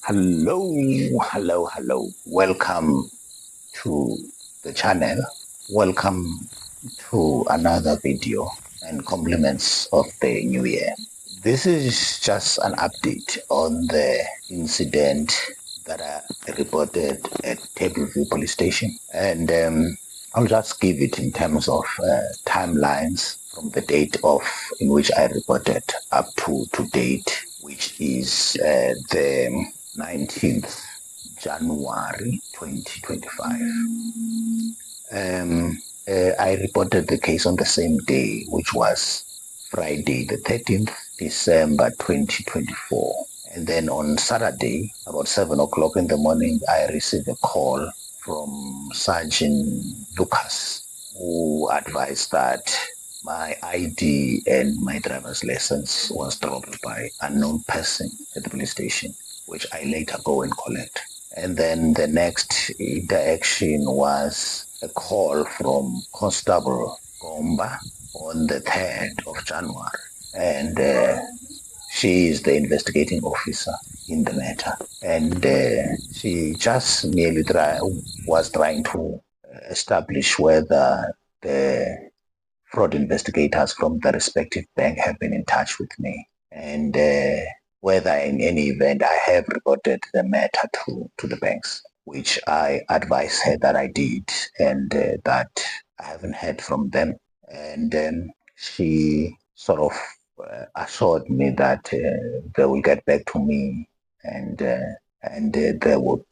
Hello. Welcome to the channel. Welcome to another video and compliments of the new year. This is just an update on the incident that I reported at Tableview Police Station. And I'll just give it in terms of timelines from the date of in which I reported up to date, which is the 19th January 2025. I reported the case on the same day, which was Friday, the 13th December 2024. And then on Saturday, about 7 o'clock in the morning, I received a call from Sergeant Lucas, who advised that my ID and my driver's license was dropped by unknown person at the police station, which I later go and collect. And then the next interaction was a call from Constable Gomba on the 3rd of January. And she is the investigating officer in the matter. And she just merely was trying to establish whether the fraud investigators from the respective bank have been in touch with me. And whether in any event I have reported the matter to the banks, which I advised her that I did, and that I haven't heard from them. And then she sort of assured me that they will get back to me, and they would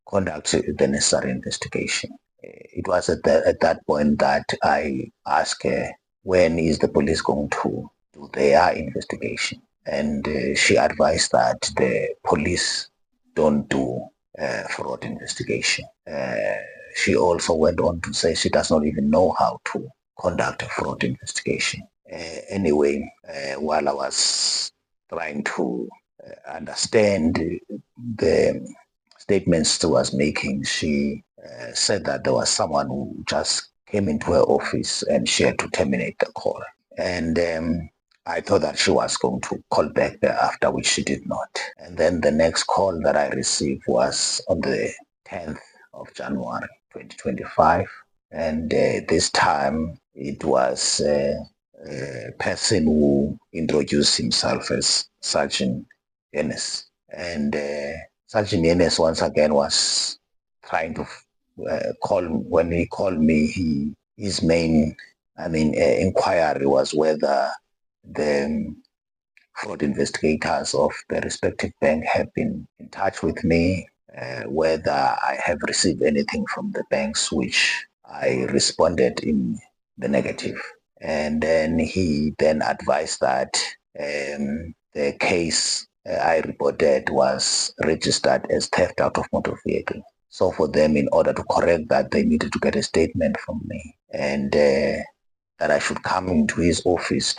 conduct the necessary investigation. It was at that point that I asked her, when is the police going to do their investigation? And she advised that the police don't do fraud investigation. She also went on to say she does not even know how to conduct a fraud investigation. Anyway, while I was trying to understand the statements she was making, she said that there was someone who just came into her office and she had to terminate the call. And I thought that she was going to call back thereafter, which she did not. And then the next call that I received was on the 10th of January 2025. And this time it was a person who introduced himself as Sergeant Ennis. And Sergeant Ennis once again was trying to when he called me, his main inquiry was whether the fraud investigators of the respective bank have been in touch with me, whether I have received anything from the banks, which I responded in the negative. And then he then advised that the case I reported was registered as theft out of motor vehicle. So for them, in order to correct that, they needed to get a statement from me, and that I should come into his office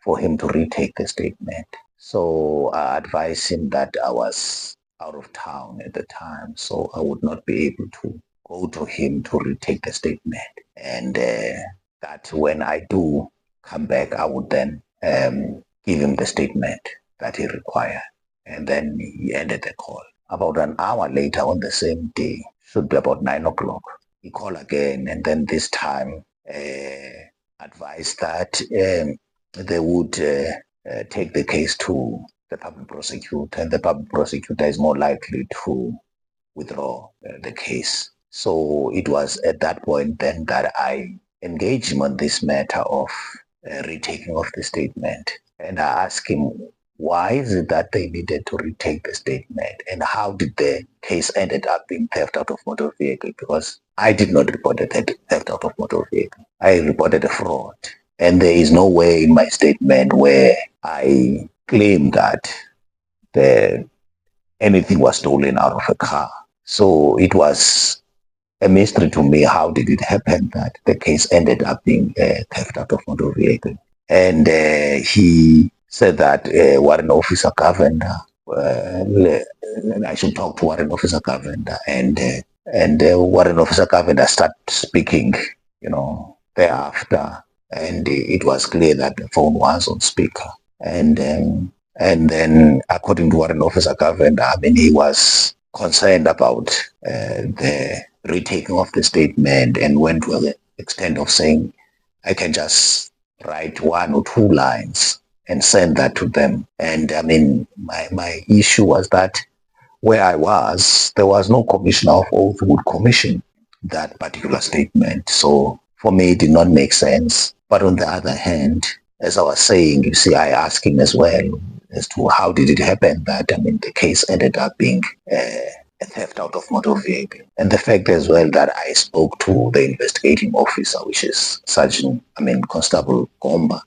for him to retake the statement. So I advised him that I was out of town at the time, so I would not be able to go to him to retake the statement, and that when I do come back, I would then give him the statement that he required. And then he ended the call. About an hour later on the same day, should be about 9 o'clock, he called again, and then this time advised that they would take the case to the public prosecutor, and the public prosecutor is more likely to withdraw the case. So it was at that point then that I engaged him on this matter of retaking of the statement. And I asked him, why is it that they needed to retake the statement, and how did the case ended up being theft out of motor vehicle? Because I did not report a theft out of motor vehicle. I reported a fraud. And there is no way in my statement where I claim that anything was stolen out of a car. So it was a mystery to me, how did it happen that the case ended up being theft out of motor vehicle. And he said that Warrant Officer Governor, I should talk to Warrant Officer Governor, and Warrant Officer Governor started speaking, thereafter, and it was clear that the phone was on speaker. And And then, according to Warrant Officer Governor, I mean, he was concerned about the retaking of the statement and went to the extent of saying, I can just write 1 or 2 lines and send that to them. And I mean, my issue was that where I was, there was no commissioner of oath who would commission that particular statement. So for me, it did not make sense. But on the other hand, as I was saying, you see, I asked him as well as to how did it happen that, I mean, the case ended up being a theft out of motor vehicle. And the fact as well that I spoke to the investigating officer, which is Constable Gomba,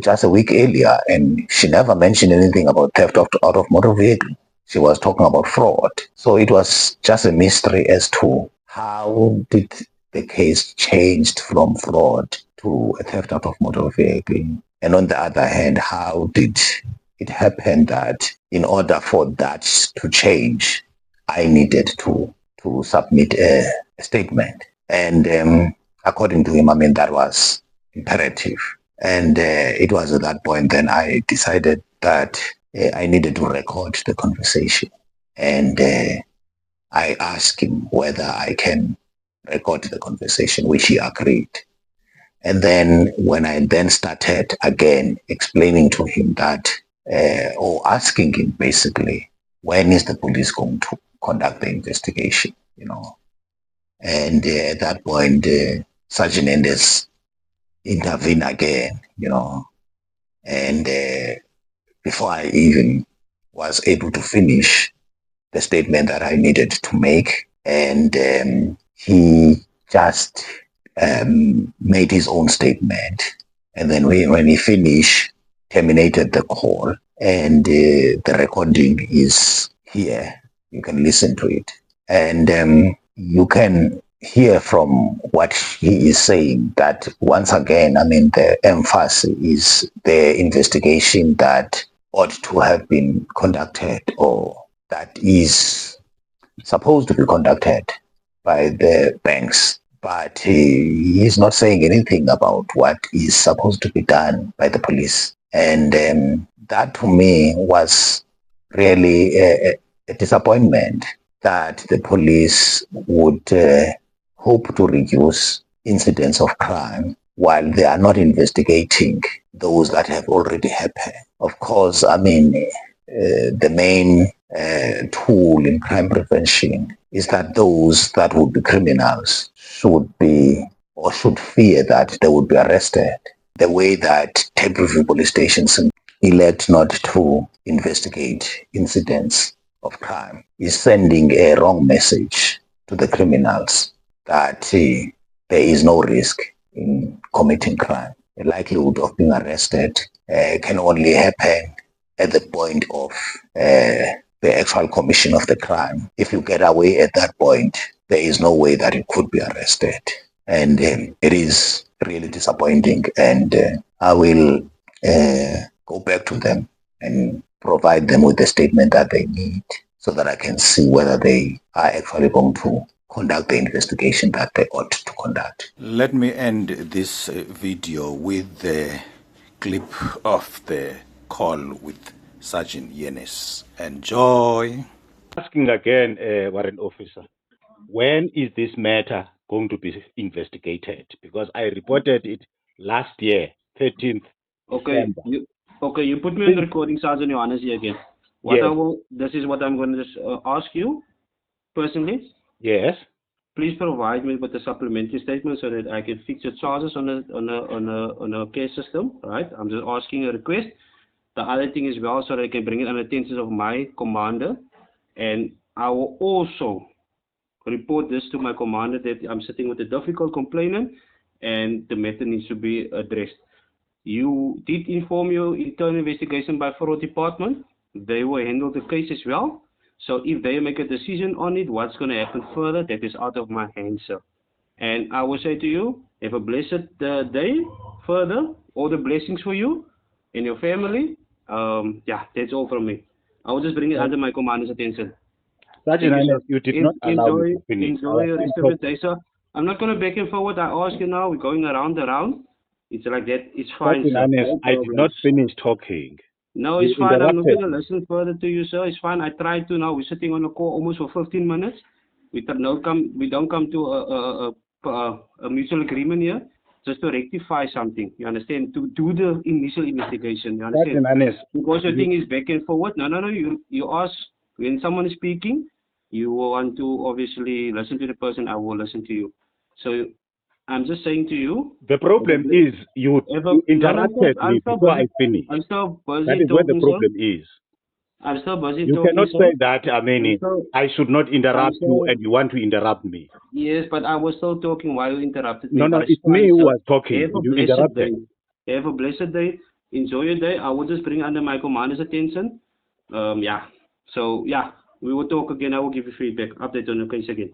just a week earlier, and she never mentioned anything about theft out of motor vehicle. She was talking about fraud. So it was just a mystery as to how did the case changed from fraud to a theft out of motor vehicle. And on the other hand, how did it happen that in order for that to change, I needed to submit a statement. And according to him, I mean, that was imperative. And it was at that point then I decided that I needed to record the conversation. And I asked him whether I can record the conversation, which he agreed. And then when I then started again explaining to him that, or asking him basically, when is the police going to conduct the investigation, And at that point, Sergeant Endes intervened again, and before I even was able to finish the statement that I needed to make, and he just made his own statement, and then when he finished, terminated the call, and the recording is here. You can listen to it, and you can hear from what he is saying that once again, I mean, the emphasis is the investigation that ought to have been conducted or that is supposed to be conducted by the banks. But he is not saying anything about what is supposed to be done by the police. And that to me was really a disappointment that the police would hope to reduce incidents of crime while they are not investigating those that have already happened. Of course, I mean, the main tool in crime prevention is that those that would be criminals should be or should fear that they would be arrested. The way that Tableview Police stations elect not to investigate incidents of crime is sending a wrong message to the criminals that there is no risk in committing crime. The likelihood of being arrested can only happen at the point of the actual commission of the crime. If you get away at that point, there is no way that you could be arrested. And it is really disappointing. And I will go back to them and provide them with the statement that they need so that I can see whether they are actually going to conduct the investigation that they ought to conduct. Let me end this video with the clip of the call with Sergeant Yenes. Enjoy. Asking again, Warrant Officer, when is this matter going to be investigated? Because I reported it last year, 13th December. You put me on the recording, Sergeant Johannes here again. This is what I'm going to ask you personally. Yes. Please provide me with a supplementary statement so that I can fix your charges on a case system. Right? I'm just asking a request. The other thing is well, so that I can bring it under attention of my commander, and I will also report this to my commander that I'm sitting with a difficult complainant, and the matter needs to be addressed. You did inform your internal investigation by fraud department. They will handle the case as well. So if they make a decision on it, what's going to happen further, that is out of my hands, sir. And I will say to you, have a blessed day further. All the blessings for you and your family. That's all from me. I will just bring it under my commander's attention. Sergeant, you did not allow me to finish. Enjoy your rest of the day, sir. I'm not going to back and forward. I ask you now. We're going around. It's like that. It's fine, Sergeant, I did not finish talking. No, it's You fine. I'm not interrupted going to me. listen further to you, sir. It's fine. I tried to now. We're sitting on the call almost for 15 minutes. We don't come to a mutual agreement here just to rectify something. You understand? To do the initial investigation. You understand? Sergeant Anes, Because your you, thing is back and forward. No. You ask when someone is speaking, you want to obviously listen to the person. I will listen to you. So I'm just saying to you, the problem is you no, sir, interrupted me before I finished. I'm still That busy is where the talking, sir. problem is. I'm still busy You talking, cannot sir. say that, I'm still, I should not I'm interrupt you still, and you want to interrupt me. yes, but I was still talking while you interrupted me, No, but no, it's it's me fine, who sir. was talking Have a and you blessed interrupted. day. Have a blessed day. Enjoy your day. I will just bring under my commander's attention. Yeah. So, yeah, we will talk again. I will give you feedback. Update on the case again.